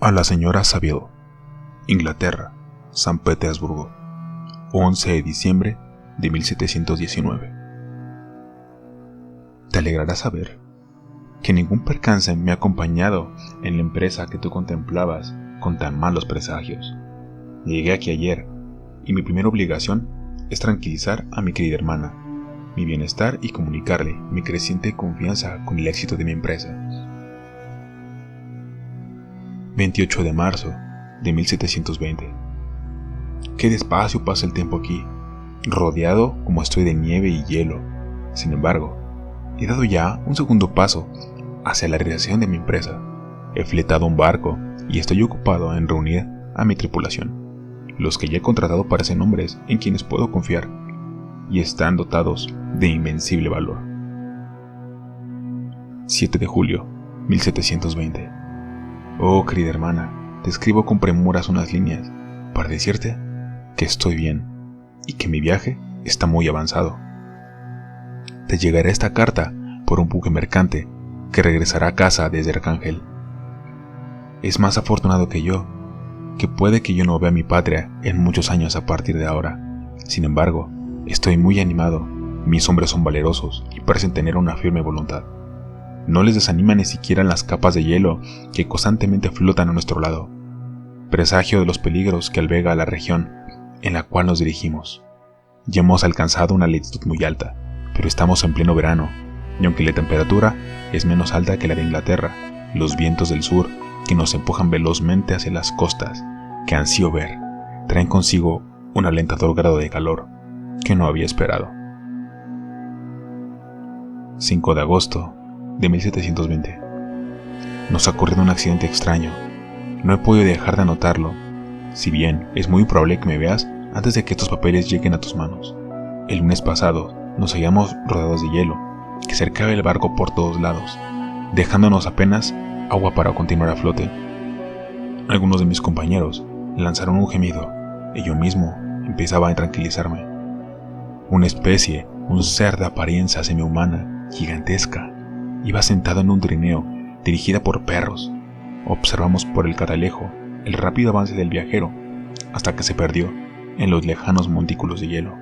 A la señora Saville, Inglaterra, San Petersburgo, 11 de diciembre de 1719. Te alegrará saber que ningún percance me ha acompañado en la empresa que tú contemplabas con tan malos presagios. Llegué aquí ayer y mi primera obligación es tranquilizar a mi querida hermana, mi bienestar y comunicarle mi creciente confianza con el éxito de mi empresa. 28 de marzo de 1720. Qué despacio pasa el tiempo aquí, rodeado como estoy de nieve y hielo. Sin embargo, he dado ya un segundo paso hacia la realización de mi empresa. He fletado un barco y estoy ocupado en reunir a mi tripulación. Los que ya he contratado parecen hombres en quienes puedo confiar y están dotados de invencible valor. 7 de julio 1720. Oh, querida hermana, te escribo con premuras unas líneas para decirte que estoy bien y que mi viaje está muy avanzado. Te llegará esta carta por un buque mercante que regresará a casa desde Arcángel. Es más afortunado que yo, que puede que yo no vea mi patria en muchos años a partir de ahora. Sin embargo, estoy muy animado, mis hombres son valerosos y parecen tener una firme voluntad. No les desanima ni siquiera las capas de hielo que constantemente flotan a nuestro lado, presagio de los peligros que alberga la región en la cual nos dirigimos. Ya hemos alcanzado una latitud muy alta, pero estamos en pleno verano, y aunque la temperatura es menos alta que la de Inglaterra, los vientos del sur que nos empujan velozmente hacia las costas que ansío ver, traen consigo un alentador grado de calor que no había esperado. 5 de agosto de 1720. Nos ha ocurrido un accidente extraño. No he podido dejar de anotarlo, si bien es muy probable que me veas antes de que estos papeles lleguen a tus manos. El lunes pasado nos hallamos rodeados de hielo, que cercaba el barco por todos lados, dejándonos apenas agua para continuar a flote. Algunos de mis compañeros lanzaron un gemido, y yo mismo empezaba a tranquilizarme. Una especie, un ser de apariencia semihumana, gigantesca, iba sentado en un trineo dirigida por perros. Observamos por el catalejo el rápido avance del viajero hasta que se perdió en los lejanos montículos de hielo.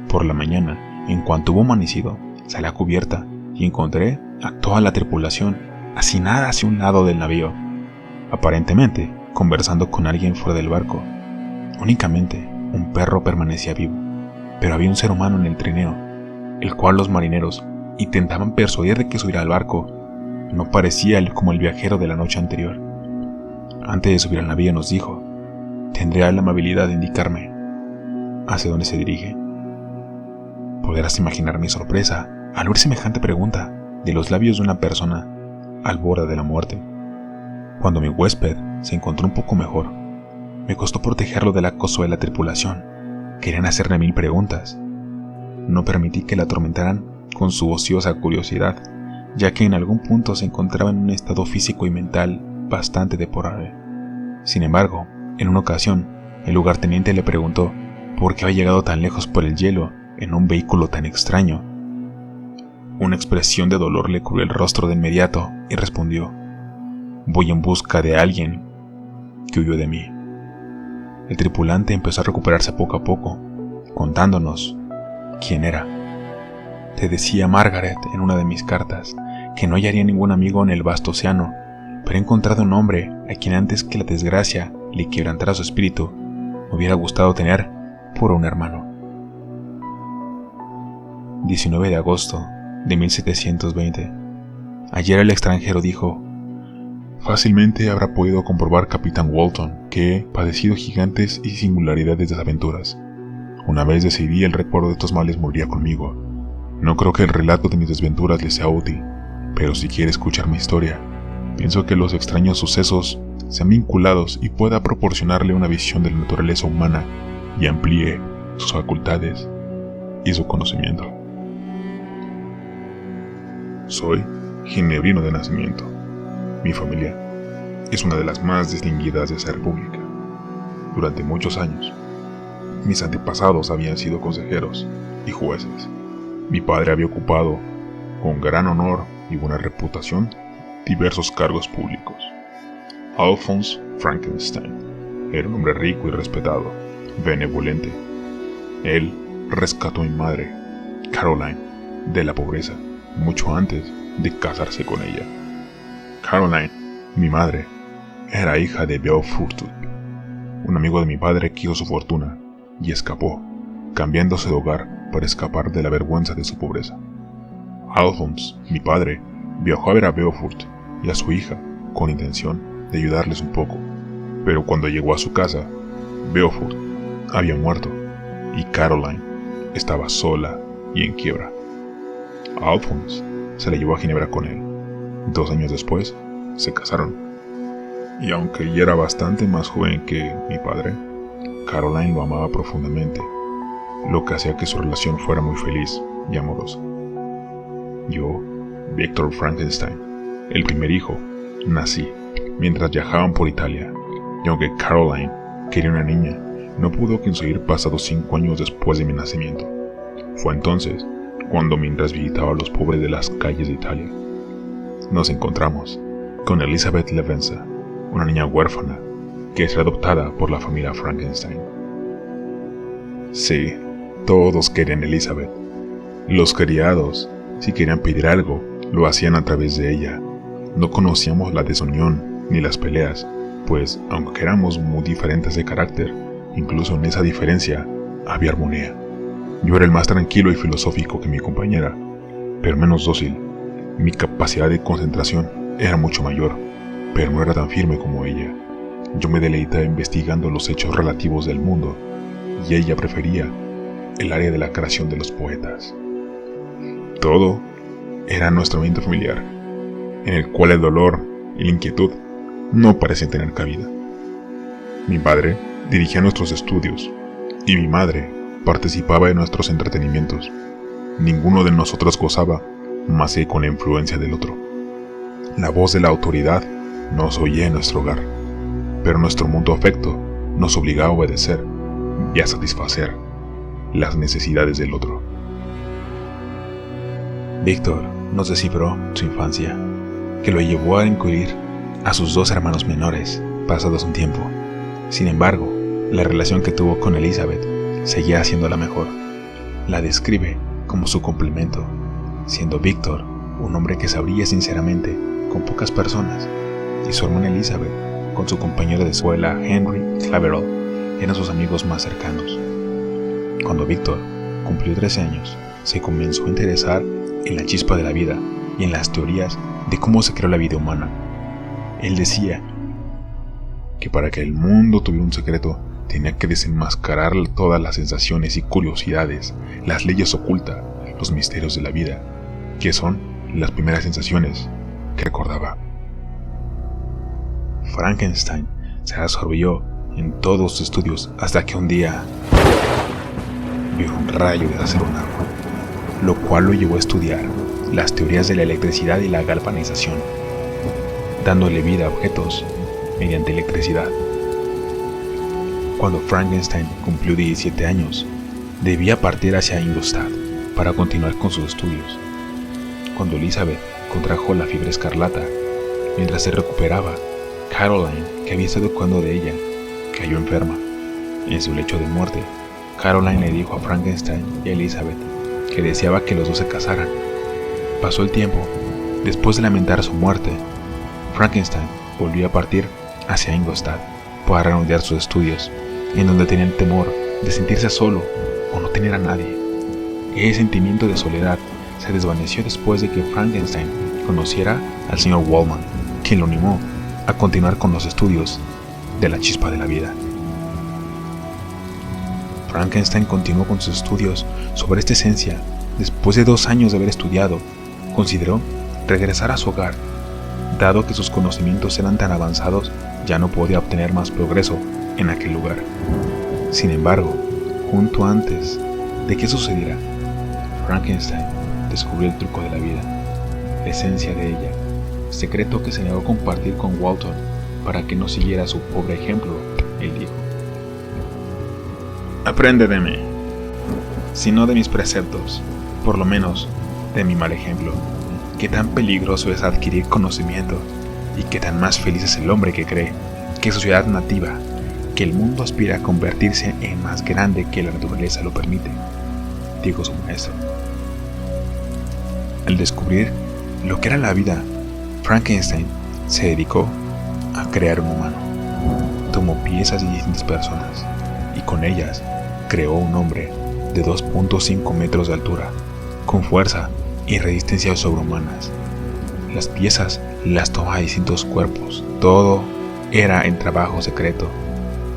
Por la mañana, en cuanto hubo amanecido, salí a cubierta y encontré a toda la tripulación hacinada hacia un lado del navío, aparentemente conversando con alguien fuera del barco. Únicamente un perro permanecía vivo, pero había un ser humano en el trineo, el cual los marineros intentaban persuadir de que subiera al barco. No parecía como el viajero de la noche anterior. Antes de subir al navío nos dijo: ¿tendría la amabilidad de indicarme hacia dónde se dirige? Podrás imaginar mi sorpresa al oír semejante pregunta de los labios de una persona al borde de la muerte. Cuando mi huésped se encontró un poco mejor, me costó protegerlo del acoso de la tripulación. Querían hacerle 1000 preguntas. No permití que la atormentaran con su ociosa curiosidad, ya que en algún punto se encontraba en un estado físico y mental bastante deplorable. Sin embargo, en una ocasión, el lugarteniente le preguntó por qué había llegado tan lejos por el hielo en un vehículo tan extraño. Una expresión de dolor le cubrió el rostro de inmediato y respondió: voy en busca de alguien que huyó de mí. El tripulante empezó a recuperarse poco a poco, contándonos quién era. Te decía Margaret en una de mis cartas que no hallaría ningún amigo en el vasto océano, pero he encontrado un hombre a quien antes que la desgracia le quebrantara su espíritu, me hubiera gustado tener por un hermano. 19 de agosto de 1720. Ayer el extranjero dijo: fácilmente habrá podido comprobar, capitán Walton, que he padecido gigantes y singularidades de aventuras. Una vez decidí, el recuerdo de estos males moriría conmigo. No creo que el relato de mis desventuras le sea útil, pero si quiere escuchar mi historia, pienso que los extraños sucesos sean vinculados y pueda proporcionarle una visión de la naturaleza humana y amplíe sus facultades y su conocimiento. Soy ginebrino de nacimiento. Mi familia es una de las más distinguidas de esa república. Durante muchos años, mis antepasados habían sido consejeros y jueces. Mi padre había ocupado, con gran honor y buena reputación, diversos cargos públicos. Alphonse Frankenstein era un hombre rico y respetado, benevolente. Él rescató a mi madre, Caroline, de la pobreza mucho antes de casarse con ella. Caroline, mi madre, era hija de Beaufort. Un amigo de mi padre quiso su fortuna y escapó, cambiándose de hogar para escapar de la vergüenza de su pobreza. Alphonse, mi padre, viajó a ver a Beaufort y a su hija con intención de ayudarles un poco, pero cuando llegó a su casa, Beaufort había muerto y Caroline estaba sola y en quiebra. Alphonse se la llevó a Ginebra con él. 2 años después, se casaron. Y aunque ella era bastante más joven que mi padre, Caroline lo amaba profundamente, lo que hacía que su relación fuera muy feliz y amorosa. Yo, Victor Frankenstein, el primer hijo, nací mientras viajaban por Italia, y aunque Caroline quería una niña, no pudo concebir pasados 5 años después de mi nacimiento. Fue entonces cuando, mientras visitaba a los pobres de las calles de Italia, nos encontramos con Elizabeth Levenza, una niña huérfana que será adoptada por la familia Frankenstein. Sí, todos querían a Elizabeth. Los criados, si querían pedir algo, lo hacían a través de ella. No conocíamos la desunión ni las peleas, pues, aunque éramos muy diferentes de carácter, incluso en esa diferencia había armonía. Yo era el más tranquilo y filosófico que mi compañera, pero menos dócil. Mi capacidad de concentración era mucho mayor, pero no era tan firme como ella. Yo me deleitaba investigando los hechos relativos del mundo, y ella prefería el área de la creación de los poetas. Todo era nuestro ambiente familiar, en el cual el dolor y la inquietud no parecían tener cabida. Mi padre dirigía nuestros estudios, y mi madre participaba de nuestros entretenimientos. Ninguno de nosotros gozaba más que con la influencia del otro. La voz de la autoridad nos oía en nuestro hogar, pero nuestro mutuo afecto nos obligaba a obedecer y a satisfacer las necesidades del otro. Víctor nos descifró su infancia, que lo llevó a incluir a sus 2 hermanos menores, pasados un tiempo. Sin embargo, la relación que tuvo con Elizabeth seguía siendo la mejor. La describe como su complemento, siendo Víctor un hombre que se abría sinceramente con pocas personas, y su hermana Elizabeth, con su compañero de escuela Henry Claverall, eran sus amigos más cercanos. Cuando Víctor cumplió 13 años, se comenzó a interesar en la chispa de la vida y en las teorías de cómo se creó la vida humana. Él decía que para que el mundo tuviera un secreto, tenía que desenmascarar todas las sensaciones y curiosidades, las leyes ocultas, los misterios de la vida, que son las primeras sensaciones que recordaba. Frankenstein se absorbió en todos sus estudios hasta que un día vio un rayo de acero en agua, lo cual lo llevó a estudiar las teorías de la electricidad y la galvanización, dándole vida a objetos mediante electricidad. Cuando Frankenstein cumplió 17 años, debía partir hacia Ingolstadt para continuar con sus estudios. Cuando Elizabeth contrajo la fiebre escarlata, mientras se recuperaba, Caroline, que había estado cuidando de ella, cayó enferma. En su lecho de muerte, Caroline le dijo a Frankenstein y a Elizabeth que deseaba que los dos se casaran. Pasó el tiempo. Después de lamentar su muerte, Frankenstein volvió a partir hacia Ingolstadt para reanudar sus estudios, en donde tenía el temor de sentirse solo o no tener a nadie. Ese sentimiento de soledad se desvaneció después de que Frankenstein conociera al señor Waldman, quien lo animó a continuar con los estudios de la chispa de la vida. Frankenstein continuó con sus estudios sobre esta esencia. Después de 2 años de haber estudiado, consideró regresar a su hogar. Dado que sus conocimientos eran tan avanzados, ya no podía obtener más progreso en aquel lugar. Sin embargo, junto antes de que sucediera, Frankenstein descubrió el truco de la vida, la esencia de ella, secreto que se negó a compartir con Walton para que no siguiera su pobre ejemplo. Él dijo: aprende de mí, si no de mis preceptos, por lo menos de mi mal ejemplo. Qué tan peligroso es adquirir conocimiento y que tan más feliz es el hombre que cree que su ciudad nativa, que el mundo aspira a convertirse en más grande que la naturaleza lo permite, dijo su maestro. Al descubrir lo que era la vida, Frankenstein se dedicó a crear un humano. Tomó piezas de distintas personas y con ellas creó un hombre de 2.5 metros de altura, con fuerza y resistencia sobrehumanas. Las piezas las tomaba de distintos cuerpos, todo era en trabajo secreto,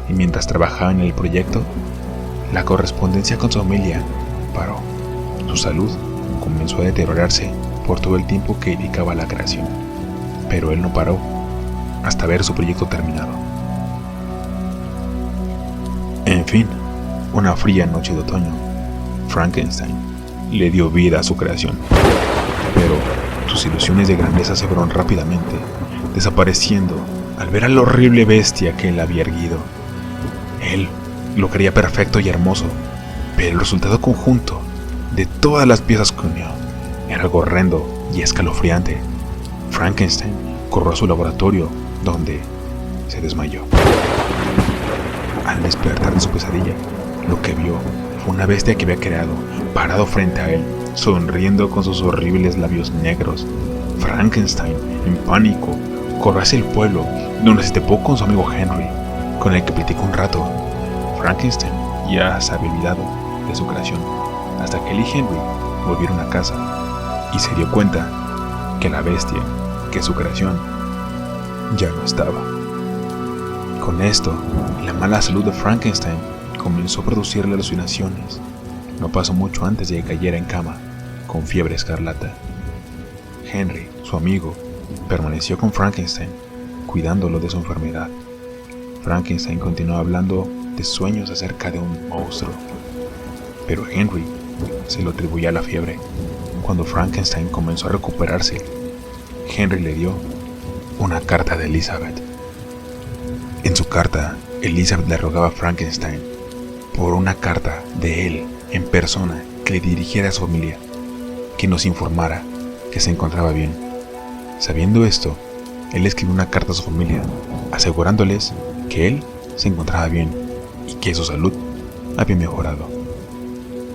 y mientras trabajaba en el proyecto, la correspondencia con su familia paró. Su salud comenzó a deteriorarse por todo el tiempo que dedicaba a la creación, pero él no paró hasta ver su proyecto terminado. En fin, una fría noche de otoño, Frankenstein le dio vida a su creación, pero sus ilusiones de grandeza se fueron rápidamente desapareciendo al ver a la horrible bestia que él había erguido. Él lo creía perfecto y hermoso, pero el resultado conjunto de todas las piezas que unió era algo horrendo y escalofriante. Frankenstein corrió a su laboratorio, donde se desmayó. Al despertar de su pesadilla, lo que vio fue una bestia que había creado, parado frente a él, sonriendo con sus horribles labios negros. Frankenstein, en pánico, corrió hacia el pueblo, donde se topó con su amigo Henry, con el que platicó un rato. Frankenstein ya se había olvidado de su creación, hasta que él y Henry volvieron a casa y se dio cuenta que la bestia, que es su creación, ya no estaba. Con esto, la mala salud de Frankenstein comenzó a producirle alucinaciones. No pasó mucho antes de que cayera en cama, con fiebre escarlata. Henry, su amigo, permaneció con Frankenstein, cuidándolo de su enfermedad. Frankenstein continuó hablando de sueños acerca de un monstruo, pero Henry se lo atribuía a la fiebre. Cuando Frankenstein comenzó a recuperarse, Henry le dio una carta de Elizabeth. En su carta, Elizabeth le rogaba a Frankenstein por una carta de él en persona que le dirigiera a su familia, que nos informara que se encontraba bien. Sabiendo esto, él escribió una carta a su familia, asegurándoles que él se encontraba bien y que su salud había mejorado.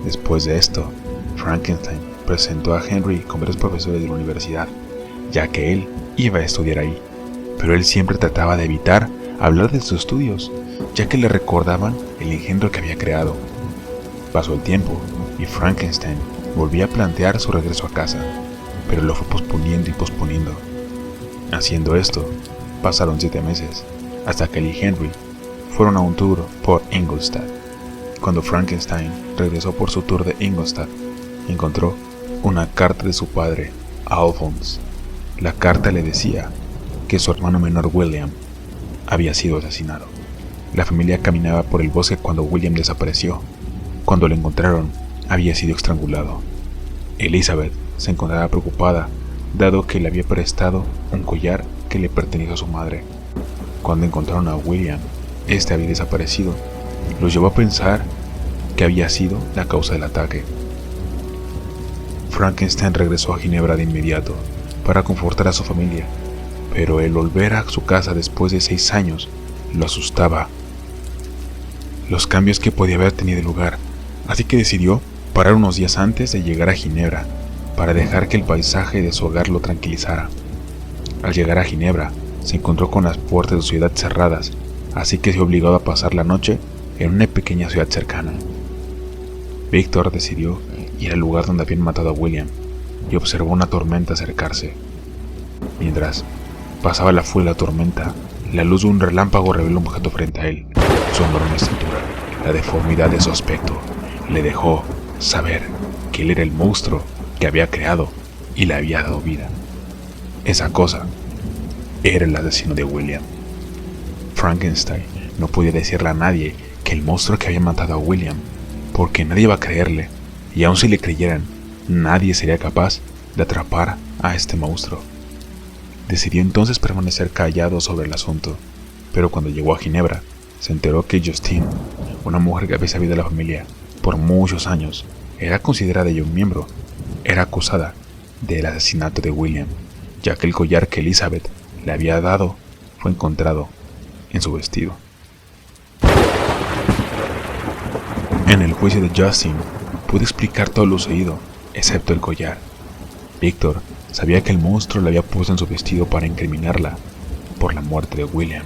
Después de esto, Frankenstein presentó a Henry con varios profesores de la universidad, ya que él iba a estudiar ahí, pero él siempre trataba de evitar hablar de sus estudios, ya que le recordaban el engendro que había creado. Pasó el tiempo y Frankenstein volvía a plantear su regreso a casa, pero lo fue posponiendo y posponiendo. Haciendo esto, pasaron 7 meses, hasta que él y Henry fueron a un tour por Ingolstadt. Cuando Frankenstein regresó por su tour de Ingolstadt, encontró una carta de su padre, Alphonse. La carta le decía que su hermano menor William había sido asesinado. La familia caminaba por el bosque cuando William desapareció. Cuando lo encontraron, había sido estrangulado. Elizabeth se encontraba preocupada, dado que le había prestado un collar que le pertenecía a su madre. Cuando encontraron a William, este había desaparecido. Los llevó a pensar que había sido la causa del ataque. Frankenstein regresó a Ginebra de inmediato para confortar a su familia, pero el volver a su casa después de 6 años lo asustaba. Los cambios que podía haber tenido lugar, así que decidió parar unos días antes de llegar a Ginebra para dejar que el paisaje de su hogar lo tranquilizara. Al llegar a Ginebra, se encontró con las puertas de su ciudad cerradas, así que se vio obligado a pasar la noche en una pequeña ciudad cercana. Victor decidió ir al lugar donde habían matado a William y observó una tormenta acercarse. Mientras pasaba la furia de la tormenta, la luz de un relámpago reveló un objeto frente a él. Su enorme estatura, la deformidad de su aspecto, le dejó saber que él era el monstruo que había creado y le había dado vida. Esa cosa era el asesino de William. Frankenstein no podía decirle a nadie que el monstruo que había matado a William, porque nadie iba a creerle, y aun si le creyeran, nadie sería capaz de atrapar a este monstruo. Decidió entonces permanecer callado sobre el asunto, pero cuando llegó a Ginebra, se enteró que Justine, una mujer que había sabido de la familia por muchos años, era considerada ya un miembro, era acusada del asesinato de William, ya que el collar que Elizabeth le había dado fue encontrado en su vestido. En el juicio de Justin, pude explicar todo lo sucedido, excepto el collar. Víctor sabía que el monstruo le había puesto en su vestido para incriminarla por la muerte de William.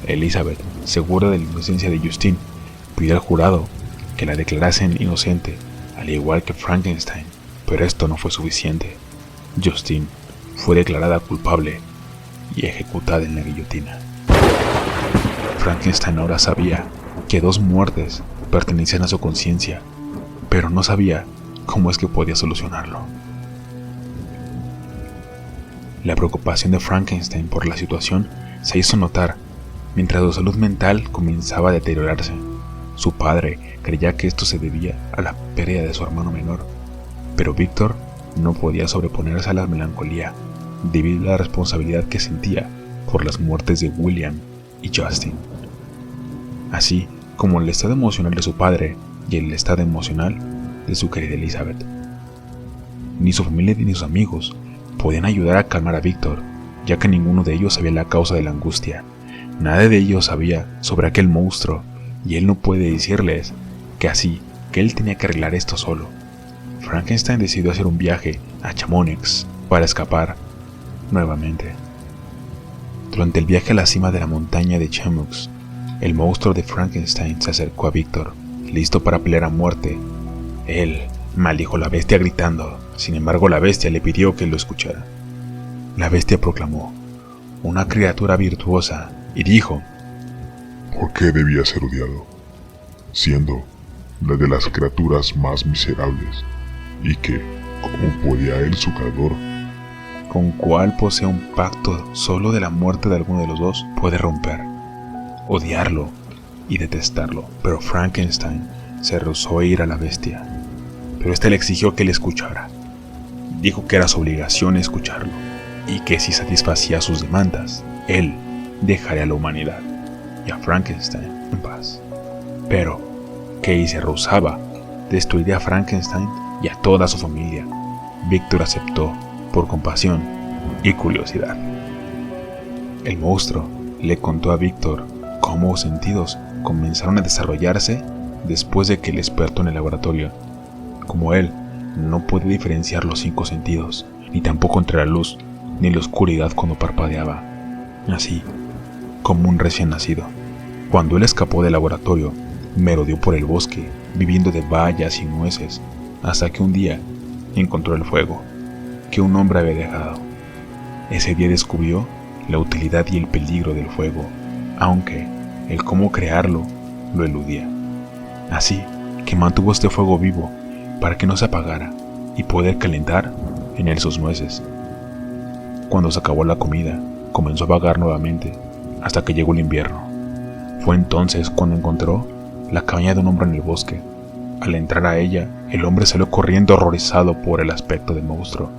Elizabeth, segura de la inocencia de Justin, pidió al jurado que la declarasen inocente, al igual que Frankenstein, pero esto no fue suficiente. Justin fue declarada culpable y ejecutada en la guillotina. Frankenstein ahora sabía que 2 muertes pertenecían a su conciencia, pero no sabía cómo es que podía solucionarlo. La preocupación de Frankenstein por la situación se hizo notar mientras su salud mental comenzaba a deteriorarse. Su padre creía que esto se debía a la pérdida de su hermano menor, pero Víctor no podía sobreponerse a la melancolía debido a la responsabilidad que sentía por las muertes de William y Justin, así como el estado emocional de su padre y el estado emocional de su querida Elizabeth. Ni su familia ni sus amigos podían ayudar a calmar a Víctor, ya que ninguno de ellos sabía la causa de la angustia. Nadie de ellos sabía sobre aquel monstruo, y él no puede decirles que él tenía que arreglar esto solo. Frankenstein decidió hacer un viaje a Chamonix para escapar nuevamente. Durante el viaje a la cima de la montaña de Chamonix, el monstruo de Frankenstein se acercó a Víctor, listo para pelear a muerte. Él maldijo a la bestia gritando, sin embargo la bestia le pidió que lo escuchara. La bestia proclamó, una criatura virtuosa, y dijo: ¿por qué debía ser odiado, siendo la de las criaturas más miserables? Y que, ¿cómo podía él, su creador, con cual posee un pacto solo de la muerte de alguno de los dos, puede romper, odiarlo y detestarlo? Pero Frankenstein se rehusó a ir a la bestia, pero éste le exigió que le escuchara. Dijo que era su obligación escucharlo, y que si satisfacía sus demandas, él dejaría a la humanidad y a Frankenstein en paz. Pero que si se rehusaba, destruiría a Frankenstein y a toda su familia. Víctor aceptó por compasión y curiosidad. El monstruo le contó a Víctor cómo sus sentidos comenzaron a desarrollarse después de que el experto en el laboratorio, como él, no puede diferenciar los 5 sentidos, ni tampoco entre la luz ni la oscuridad cuando parpadeaba, así como un recién nacido. Cuando él escapó del laboratorio, merodeó por el bosque, viviendo de bayas y nueces, hasta que un día encontró el fuego que un hombre había dejado. Ese día descubrió la utilidad y el peligro del fuego, aunque el cómo crearlo lo eludía. Así que mantuvo este fuego vivo para que no se apagara y poder calentar en él sus nueces. Cuando se acabó la comida, comenzó a vagar nuevamente hasta que llegó el invierno. Fue entonces cuando encontró la cabaña de un hombre en el bosque. Al entrar a ella, el hombre salió corriendo horrorizado por el aspecto del monstruo.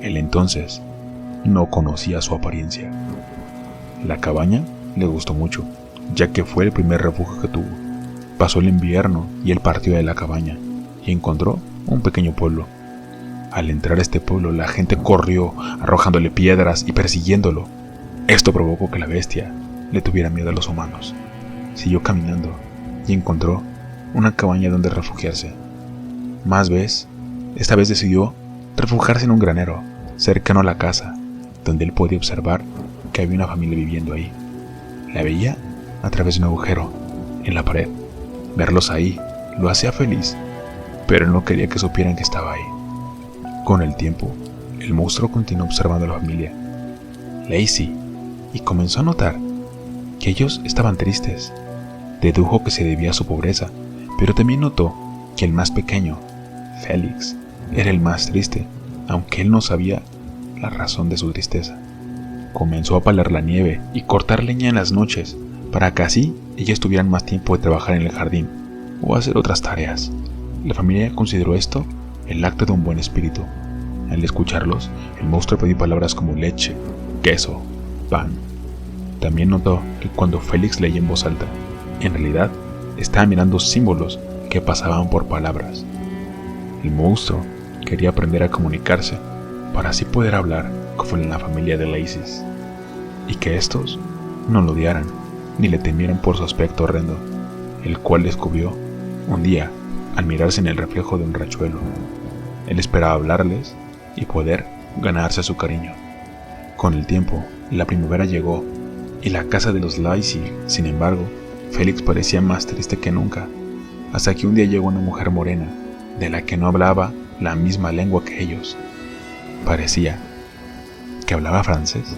Él entonces no conocía su apariencia. La cabaña le gustó mucho, ya que fue el primer refugio que tuvo. Pasó el invierno y él partió de la cabaña y encontró un pequeño pueblo. Al entrar a este pueblo, la gente corrió arrojándole piedras y persiguiéndolo. Esto provocó que la bestia le tuviera miedo a los humanos. Siguió caminando y encontró una cabaña donde refugiarse. Esta vez decidió refugiarse en un granero cercano a la casa, donde él podía observar que había una familia viviendo ahí. La veía a través de un agujero en la pared. Verlos ahí lo hacía feliz, pero no quería que supieran que estaba ahí. Con el tiempo, el monstruo continuó observando a la familia, Lacey, y comenzó a notar que ellos estaban tristes. Dedujo que se debía a su pobreza, pero también notó que el más pequeño, Félix, era el más triste, aunque él no sabía la razón de su tristeza. Comenzó a palar la nieve y cortar leña en las noches, para que así ellos tuvieran más tiempo de trabajar en el jardín o hacer otras tareas. La familia consideró esto el acto de un buen espíritu. Al escucharlos, el monstruo pidió palabras como leche, queso, pan. También notó que cuando Félix leía en voz alta, en realidad estaba mirando símbolos que pasaban por palabras. El monstruo quería aprender a comunicarse para así poder hablar como en la familia de Lacey. y que estos no lo odiaran ni le temieran por su aspecto horrendo, el cual descubrió un día al mirarse en el reflejo de un riachuelo. Él esperaba hablarles y poder ganarse su cariño. Con el tiempo, la primavera llegó y la casa de los Lacey, sin embargo, Félix parecía más triste que nunca, hasta que un día llegó una mujer morena, de la que no hablaba la misma lengua que ellos. Parecía que hablaba francés.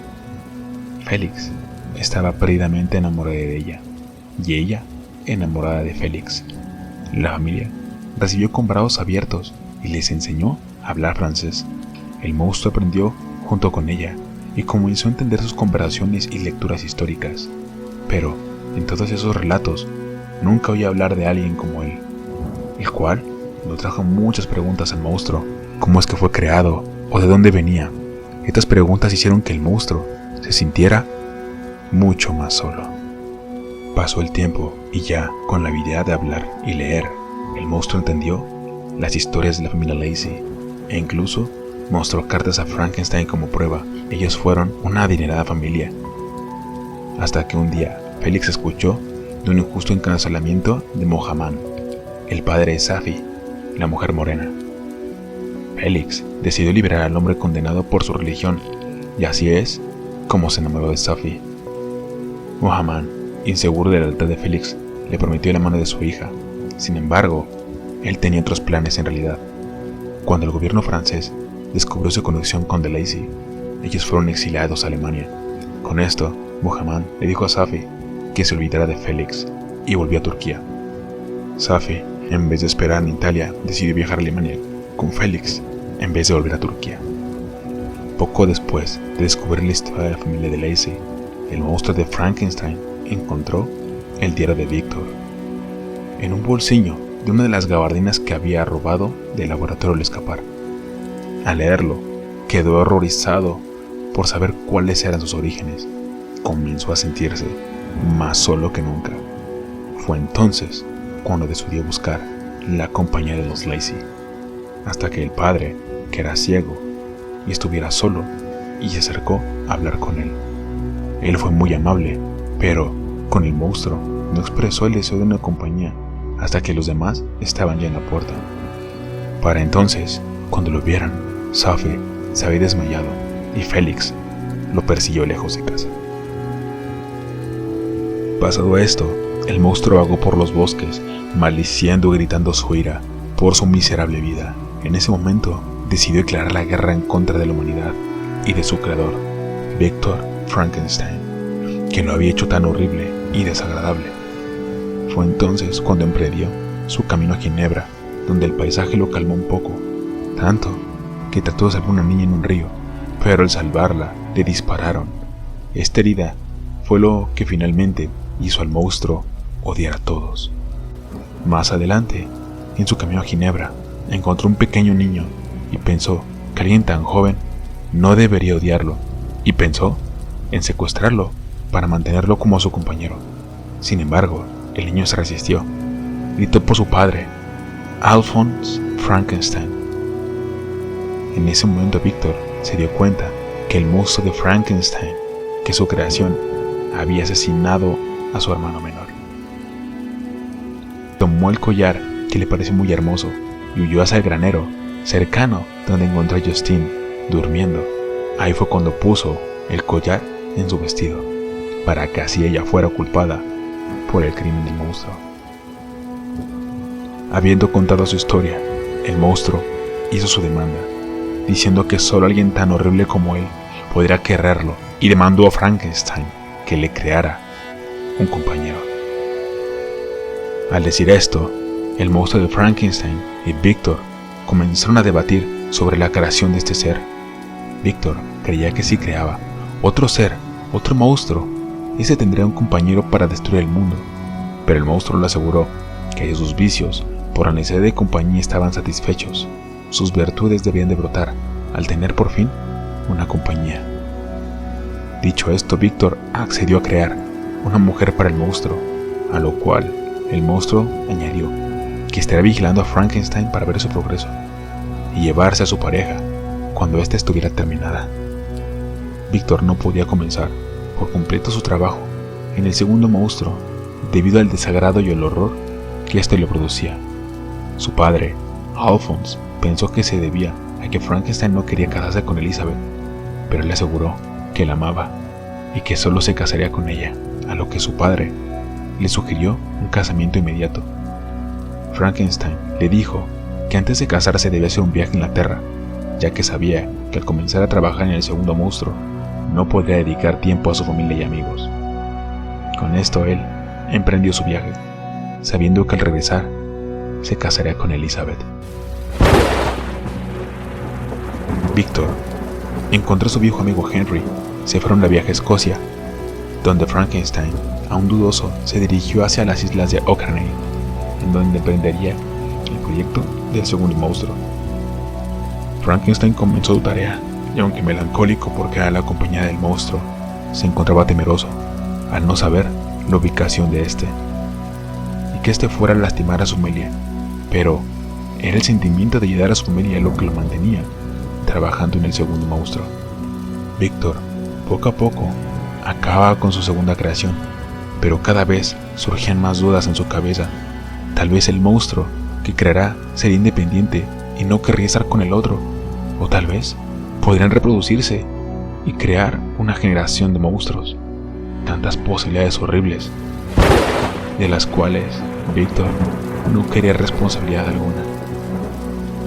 Félix estaba perdidamente enamorado de ella, y ella enamorada de Félix. La familia recibió con brazos abiertos y les enseñó a hablar francés. El monstruo aprendió junto con ella y comenzó a entender sus conversaciones y lecturas históricas. Pero en todos esos relatos nunca oí hablar de alguien como él, el cual le trajo muchas preguntas al monstruo: ¿cómo es que fue creado? ¿O de dónde venía? Estas preguntas hicieron que el monstruo se sintiera mucho más solo. Pasó el tiempo y ya, con la habilidad de hablar y leer, el monstruo entendió las historias de la familia Lacey e incluso mostró cartas a Frankenstein como prueba. Ellos fueron una adinerada familia. Hasta que un día Félix escuchó de un injusto encarcelamiento de Mohammad, el padre de Safi, la mujer morena. Félix decidió liberar al hombre condenado por su religión, y así es como se enamoró de Safi. Mohammad, inseguro de la lealtad de Félix, le prometió la mano de su hija. Sin embargo, él tenía otros planes en realidad. Cuando el gobierno francés descubrió su conexión con The Lacey, ellos fueron exiliados a Alemania. Con esto, Mohammad le dijo a Safi que se olvidara de Félix y volvió a Turquía. Safi, en vez de esperar en Italia, decidió viajar a Alemania con Félix en vez de volver a Turquía. Poco después de descubrir la historia de la familia de Lacey, el monstruo de Frankenstein encontró el diario de Víctor en un bolsillo de una de las gabardinas que había robado del laboratorio al escapar. Al leerlo, quedó horrorizado por saber cuáles eran sus orígenes. Comenzó a sentirse más solo que nunca. Fue entonces cuando decidió buscar la compañía de los Lacey, hasta que el padre, que era ciego, y estuviera solo, y se acercó a hablar con él. Él fue muy amable, pero con el monstruo no expresó el deseo de una compañía hasta que los demás estaban ya en la puerta. Para entonces, cuando lo vieran, Safi se había desmayado y Félix lo persiguió lejos de casa. Pasado esto, el monstruo vagó por los bosques, maldiciendo y gritando su ira por su miserable vida. En ese momento, decidió declarar la guerra en contra de la humanidad y de su creador, Víctor Frankenstein, que lo había hecho tan horrible y desagradable. Fue entonces cuando emprendió su camino a Ginebra, donde el paisaje lo calmó un poco, tanto que trató de salvar a una niña en un río, pero al salvarla le dispararon. Esta herida fue lo que finalmente hizo al monstruo odiar a todos. Más adelante, en su camino a Ginebra, encontró un pequeño niño y pensó que alguien tan joven no debería odiarlo, y pensó en secuestrarlo para mantenerlo como su compañero. Sin embargo, el niño se resistió. Gritó por su padre, Alphonse Frankenstein. En ese momento Víctor se dio cuenta que el monstruo de Frankenstein, que su creación, había asesinado a su hermano menor. Tomó el collar, que le pareció muy hermoso, y huyó hacia el granero cercano donde encontró a Justine durmiendo. Ahí fue cuando puso el collar en su vestido, para que así ella fuera culpada por el crimen del monstruo. Habiendo contado su historia, el monstruo hizo su demanda, diciendo que solo alguien tan horrible como él podría quererlo, y demandó a Frankenstein que le creara un compañero. Al decir esto, el monstruo de Frankenstein y Víctor comenzaron a debatir sobre la creación de este ser. Víctor creía que si creaba otro ser, otro monstruo, ese tendría un compañero para destruir el mundo, pero el monstruo le aseguró que sus vicios por la necesidad de compañía estaban satisfechos. Sus virtudes debían de brotar al tener por fin una compañía. Dicho esto, Víctor accedió a crear una mujer para el monstruo, a lo cual el monstruo añadió que estaría vigilando a Frankenstein para ver su progreso y llevarse a su pareja cuando ésta estuviera terminada. Víctor no podía comenzar por completo su trabajo en el segundo monstruo debido al desagrado y el horror que éste le producía. Su padre, Alphonse, pensó que se debía a que Frankenstein no quería casarse con Elizabeth, pero le aseguró que la amaba y que solo se casaría con ella, a lo que su padre le sugirió un casamiento inmediato. Frankenstein le dijo que antes de casarse debía hacer un viaje a Inglaterra, ya que sabía que al comenzar a trabajar en el segundo monstruo no podría dedicar tiempo a su familia y amigos. Con esto él emprendió su viaje, sabiendo que al regresar se casaría con Elizabeth. Victor encontró a su viejo amigo Henry. Se fueron de viaje a Escocia, donde Frankenstein, aún dudoso, se dirigió hacia las islas de Orkney, en donde emprendería el proyecto del segundo monstruo. Frankenstein comenzó su tarea, y aunque melancólico porque era la compañía del monstruo, se encontraba temeroso al no saber la ubicación de este, y que este fuera a lastimar a su familia, pero era el sentimiento de ayudar a su familia lo que lo mantenía trabajando en el segundo monstruo. Víctor, poco a poco, acababa con su segunda creación, pero cada vez surgían más dudas en su cabeza. Tal vez el monstruo que creará sería independiente y no querría estar con el otro, o tal vez podrían reproducirse y crear una generación de monstruos. Tantas posibilidades horribles, de las cuales Víctor no quería responsabilidad alguna.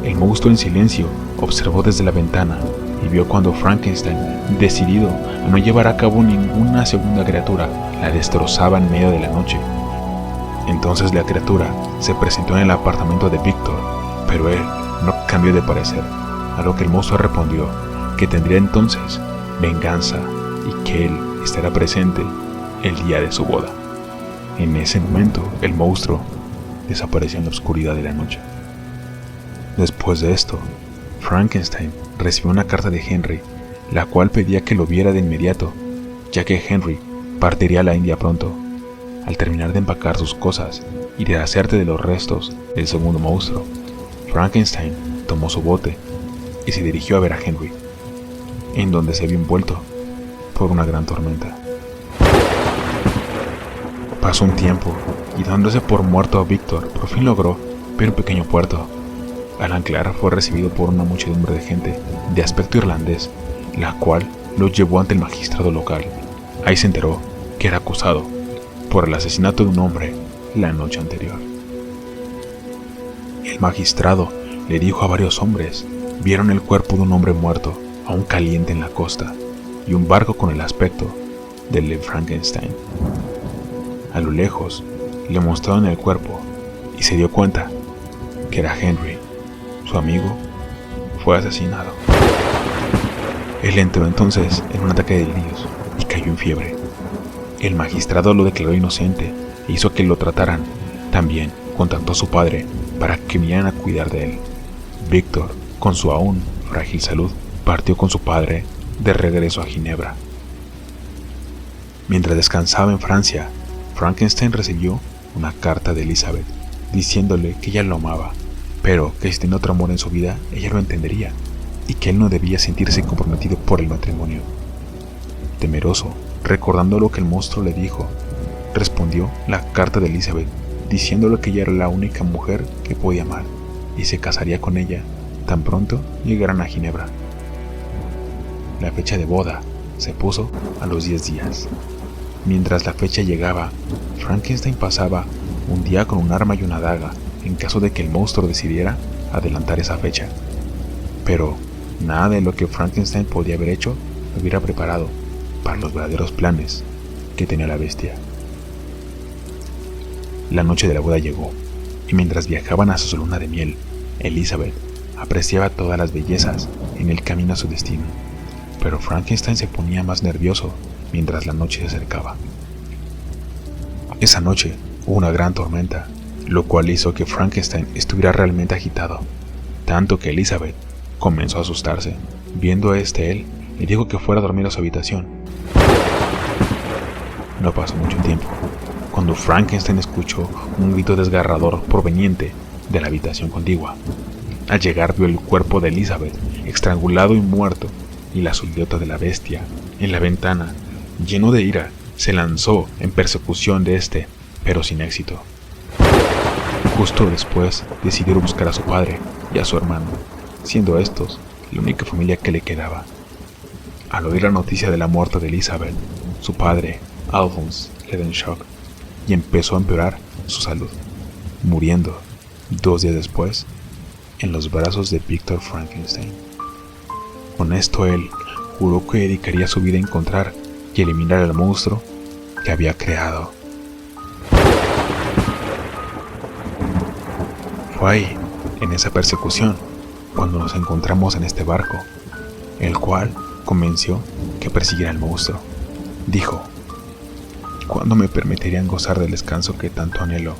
El monstruo en silencio observó desde la ventana y vio cuando Frankenstein, decidido a no llevar a cabo ninguna segunda criatura, la destrozaba en medio de la noche. Entonces la criatura se presentó en el apartamento de Víctor, pero él no cambió de parecer, a lo que el monstruo respondió que tendría entonces venganza y que él estará presente el día de su boda. En ese momento, el monstruo desapareció en la oscuridad de la noche. Después de esto, Frankenstein recibió una carta de Henry, la cual pedía que lo viera de inmediato, ya que Henry partiría a la India pronto. Al terminar de empacar sus cosas y de hacerte de los restos del segundo monstruo, Frankenstein tomó su bote y se dirigió a ver a Henry, en donde se vio envuelto por una gran tormenta. Pasó un tiempo y dándose por muerto a Víctor, por fin logró ver un pequeño puerto. Al anclar fue recibido por una muchedumbre de gente de aspecto irlandés, la cual lo llevó ante el magistrado local. Ahí se enteró que era acusado por el asesinato de un hombre la noche anterior. El magistrado le dijo a varios hombres: vieron el cuerpo de un hombre muerto, aún caliente en la costa, y un barco con el aspecto del de Frankenstein. A lo lejos le mostraron el cuerpo y se dio cuenta que era Henry. Su amigo fue asesinado. Él entró entonces en un ataque de delirios y cayó en fiebre. El magistrado lo declaró inocente e hizo que lo trataran. También contactó a su padre para que vinieran a cuidar de él. Víctor, con su aún frágil salud, partió con su padre de regreso a Ginebra. Mientras descansaba en Francia, Frankenstein recibió una carta de Elizabeth diciéndole que ella lo amaba, pero que si tenía otro amor en su vida, ella lo entendería y que él no debía sentirse comprometido por el matrimonio. Temeroso, recordando lo que el monstruo le dijo, respondió la carta de Elizabeth diciéndole que ella era la única mujer que podía amar y se casaría con ella tan pronto llegaran a Ginebra. La fecha de boda se puso a los 10 días. Mientras la fecha llegaba, Frankenstein pasaba un día con un arma y una daga en caso de que el monstruo decidiera adelantar esa fecha. Pero nada de lo que Frankenstein podía haber hecho lo hubiera preparado para los verdaderos planes que tenía la bestia. La noche de la boda llegó, y mientras viajaban a su luna de miel, Elizabeth apreciaba todas las bellezas en el camino a su destino, pero Frankenstein se ponía más nervioso mientras la noche se acercaba. Esa noche hubo una gran tormenta, lo cual hizo que Frankenstein estuviera realmente agitado, tanto que Elizabeth comenzó a asustarse. Viendo a él le dijo que fuera a dormir a su habitación. No pasó mucho tiempo cuando Frankenstein escuchó un grito desgarrador proveniente de la habitación contigua. Al llegar vio el cuerpo de Elizabeth estrangulado y muerto, y la silueta de la bestia en la ventana Lleno de ira, se lanzó en persecución de este, pero sin éxito. Justo después decidió buscar a su padre y a su hermano, siendo estos la única familia que le quedaba. Al oír la noticia de la muerte de Elizabeth, su padre, Alphonse, le dio un shock y empezó a empeorar su salud, muriendo 2 días después en los brazos de Victor Frankenstein. Con esto él juró que dedicaría su vida a encontrar y eliminar al monstruo que había creado. Fue ahí, en esa persecución, cuando nos encontramos en este barco, el cual convenció que persiguiera al monstruo. Dijo: ¿cuándo me permitirían gozar del descanso que tanto anhelo?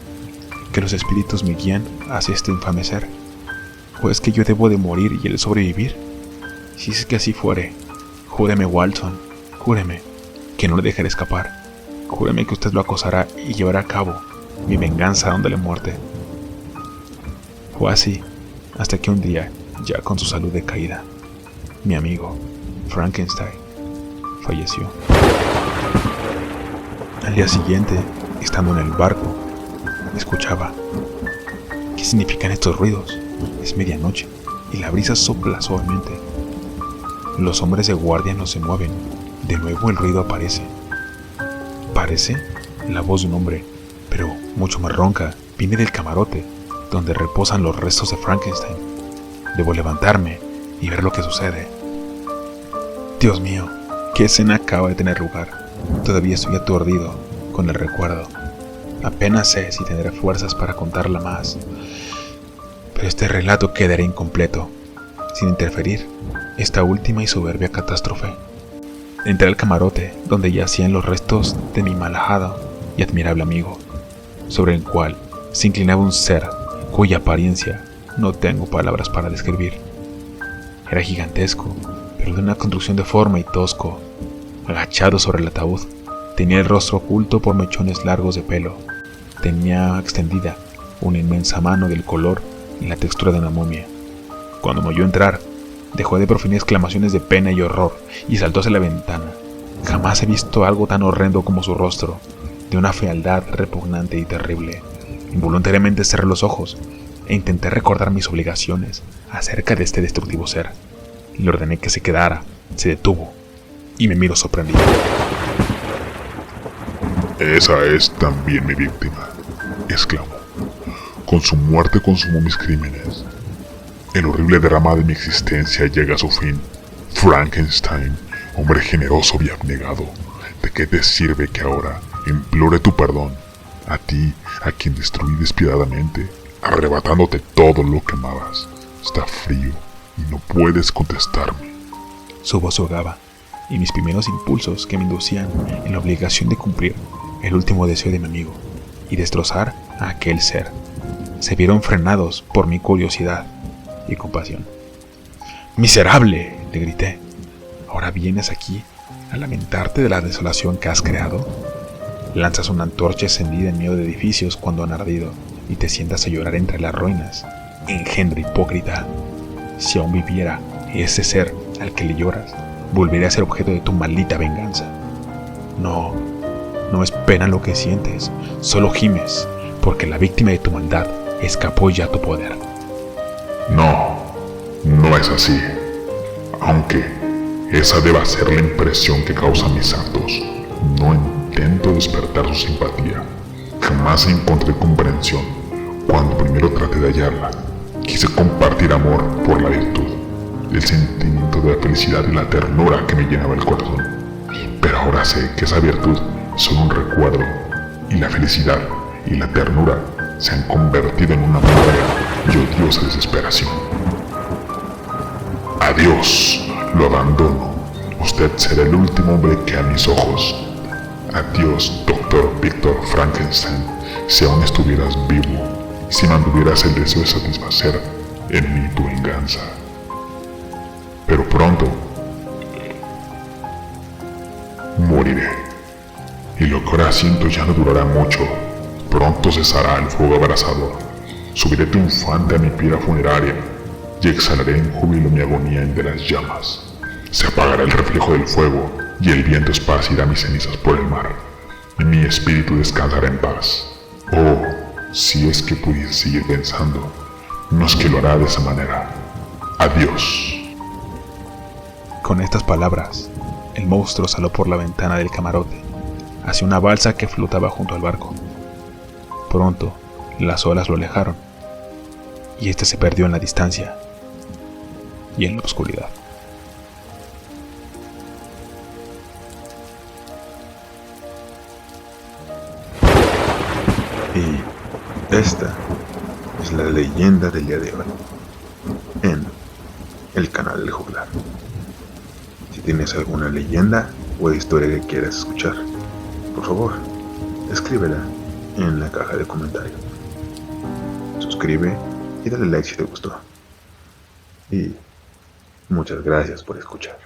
¿Que los espíritus me guían hacia este infame ser? ¿O es que yo debo de morir y él sobrevivir? Si es que así fuere, júreme, Walton, júreme que no le dejaré escapar. Júreme que usted lo acosará y llevará a cabo mi venganza dándole muerte. Fue así, hasta que un día, ya con su salud decaída, mi amigo Frankenstein falleció. Al día siguiente, estando en el barco, escuchaba: ¿qué significan estos ruidos? Es medianoche y la brisa sopla suavemente. Los hombres de guardia no se mueven. De nuevo el ruido aparece. Parece la voz de un hombre, pero mucho más ronca. Viene del camarote, donde reposan los restos de Frankenstein. Debo levantarme y ver lo que sucede. Dios mío, ¿qué escena acaba de tener lugar? Todavía estoy aturdido con el recuerdo. Apenas sé si tendré fuerzas para contarla más. Pero este relato quedará incompleto, sin interferir esta última y soberbia catástrofe. Entré al camarote, donde yacían los restos de mi malhado y admirable amigo, sobre el cual se inclinaba un ser cuya apariencia no tengo palabras para describir. Era gigantesco, pero de una construcción deforme y tosco. Agachado sobre el ataúd, tenía el rostro oculto por mechones largos de pelo. Tenía extendida una inmensa mano del color y la textura de una momia. Cuando me oyó entrar, dejó de proferir exclamaciones de pena y horror y saltó hacia la ventana. Jamás he visto algo tan horrendo como su rostro, de una fealdad repugnante y terrible. Involuntariamente cerré los ojos e intenté recordar mis obligaciones acerca de este destructivo ser. Le ordené que se quedara, se detuvo y me miró sorprendido. Esa es también mi víctima, exclamó. Con su muerte consumó mis crímenes. El horrible drama de mi existencia llega a su fin. Frankenstein, hombre generoso y abnegado, ¿de qué te sirve que ahora implore tu perdón? A ti, a quien destruí despiadadamente, arrebatándote todo lo que amabas. Está frío y no puedes contestarme. Su voz ahogaba, y mis primeros impulsos que me inducían en la obligación de cumplir el último deseo de mi amigo y destrozar a aquel ser, se vieron frenados por mi curiosidad y compasión. ¡Miserable!, le grité. ¿Ahora vienes aquí a lamentarte de la desolación que has creado? Lanzas una antorcha encendida en medio de edificios cuando han ardido y te sientas a llorar entre las ruinas. Engendro hipócrita. Si aún viviera ese ser al que le lloras, volvería a ser objeto de tu maldita venganza. No es pena lo que sientes, solo gimes, porque la víctima de tu maldad escapó ya a tu poder. No es así. Aunque esa deba ser la impresión que causan mis actos, no intento despertar su simpatía. Jamás encontré comprensión. Cuando primero traté de hallarla, quise compartir amor por la virtud, el sentimiento de la felicidad y la ternura que me llenaba el corazón. Pero ahora sé que esa virtud son un recuerdo, y la felicidad y la ternura se han convertido en una amarga y odiosa desesperación. Adiós, lo abandono. Usted será el último hombre que a mis ojos. Adiós, Dr. Victor Frankenstein, si aún estuvieras vivo, si mantuvieras el deseo de satisfacer en mí tu venganza. Pero pronto moriré, y lo que ahora siento ya no durará mucho. Pronto cesará el fuego abrasador. Subiré triunfante a mi pira funeraria y exhalaré en júbilo mi agonía entre las llamas. Se apagará el reflejo del fuego y el viento esparcirá mis cenizas por el mar, y mi espíritu descansará en paz. Oh, si es que pudiese seguir pensando, no es que lo hará de esa manera. Adiós. Con estas palabras, el monstruo saló por la ventana del camarote, hacia una balsa que flotaba junto al barco. Pronto, las olas lo alejaron, y este se perdió en la distancia y en la oscuridad. Y esta es la leyenda del día de hoy, en el canal del Juglar. Si tienes alguna leyenda o historia que quieras escuchar, por favor, escríbela en la caja de comentarios. Suscribe y dale like si te gustó. Y muchas gracias por escuchar.